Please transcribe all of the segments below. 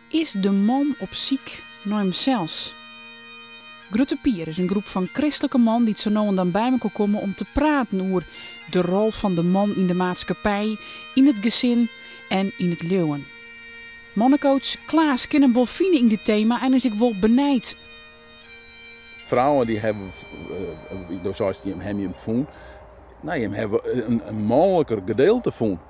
Is de man op ziek naar hemzelf? Grutte Pier is een groep van christelijke mannen die zo nou en dan bij elkaar komen om te praten over de rol van de man in de maatschappij, in het gezin en in het leven. Mannencoach Klaas kan hem wel vinden in dit thema en is ik wel benijd. Vrouwen die hebben, zoals die hem voelen, nou, die hebben een mannelijker gedeelte voelen.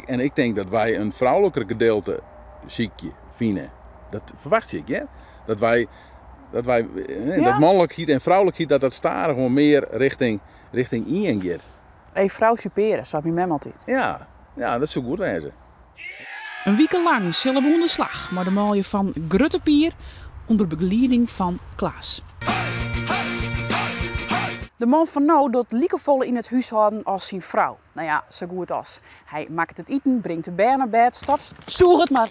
En ik denk dat wij een vrouwelijker gedeelte ziekje vinden. Dat verwacht ik, ja? Dat mannelijkheid en vrouwelijkheid, dat staren gewoon meer richting in gaat. Hey, vrouw superen, zo heb je mem altijd. Ja, dat is zo goed wezen. Een week lang zullen we aan de slag, maar de malje van Grutte Pier onder begeleiding van Klaas. De man van nou doet liekevolle in het huishouden als zijn vrouw. Nou ja, zo goed als. Hij maakt het eten, brengt de bij naar bed, zoeg het maar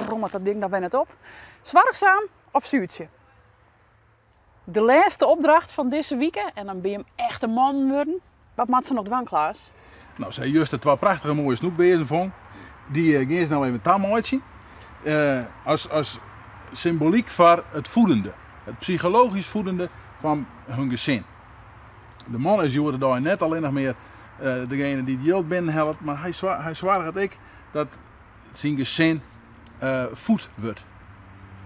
rommelt dat ding dan weer net op. Zwargzaam of zuurtje? De laatste opdracht van deze week, en dan ben je hem echt een man worden. Wat maakt ze nog dwang, Klaas? Nou, ze juist twee prachtige mooie snoekbezen van. Die gaan ze nou even tamootje. Als symboliek voor het voedende. Het psychologisch voedende van hun gezin. De man is jorden daar net alleen nog meer degene die het geld binnenhelpt. Maar hij zorgt ik dat zijn gezin voed wordt.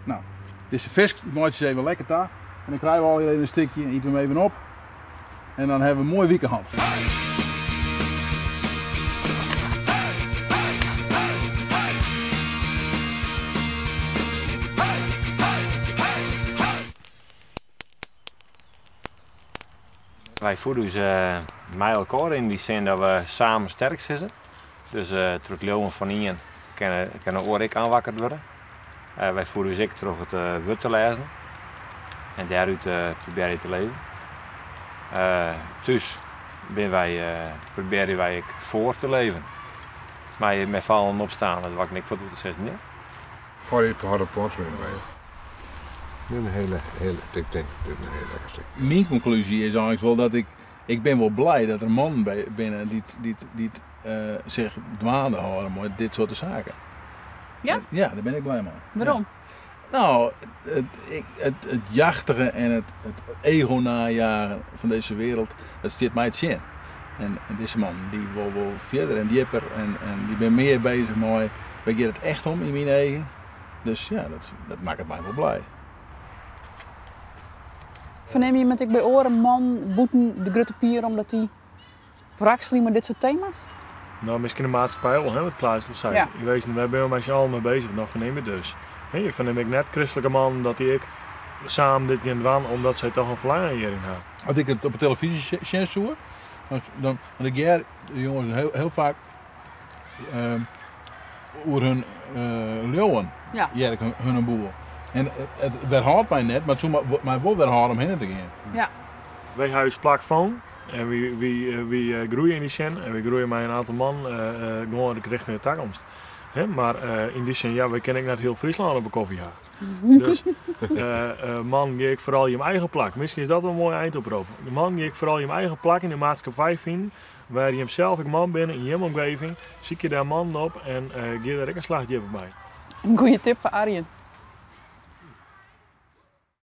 Nou, deze vis maakt ze even lekker daar. En dan krijgen we al hier een stukje en eten we hem even op. En dan hebben we een mooi weekend. Wij voeden ons met elkaar in die zin dat we samen sterk zitten. Dus terug het leven van iemand kan ook ik aanwakkerd worden. Wij voeden ons ook terug het woord te lezen. En daaruit proberen we te leven. Dus proberen wij voor te leven. Maar met vallen en opstaan, dat wat ik niet voor te zeggen. Nee? Had een portman bij je. Dit is een hele dik ding. Dit is een heel lekker stuk. Mijn conclusie is eigenlijk wel dat ik ben wel blij dat er mannen binnen die zich dwaande houden met dit soort zaken. Ja? Ja, daar ben ik blij mee. Waarom? Ja. Nou, het jachtige en het ego najagen van deze wereld, dat stiert mij het zin. En deze man die wil verder en dieper en die ben meer bezig met, waar gaat het echt om in mijn eigen. Dus ja, dat maakt het mij wel blij. Verneem je met ik bij oren man boeten de Grutte Pier omdat hij wraksel met dit soort thema's? Nou, misschien de maatschappij wel, wat Klaas wil zeggen. Ja. Je weet, wij zijn met z'n allen mee bezig, dan verneem je dus. Ik verneem ik net christelijke man dat ik samen dit gaan doen omdat zij toch een verlangen hierin hebben. Als ik het op de televisie zie, dan ik de jongens heel vaak over hun leeuwen, Ja. hun boel. En het weerhoudt mij net, maar het zou mij wel weerhouden om heen te gaan. Ja. Wij huis plakfoon en we groeien in die zin en we groeien met een aantal man gewoon richting de toekomst. Maar in die zin, ja, we kennen net heel Friesland op een koffie gaan. Dus man, ga ik vooral je eigen plak. Misschien is dat wel een mooie eindoproep. De man, ga ik vooral je eigen plak in de maatschappij vinden, waar je hem zelf ik man bent in je omgeving, zie je daar man op en geef daar ik een slagje bij. Een goede tip voor Arjen.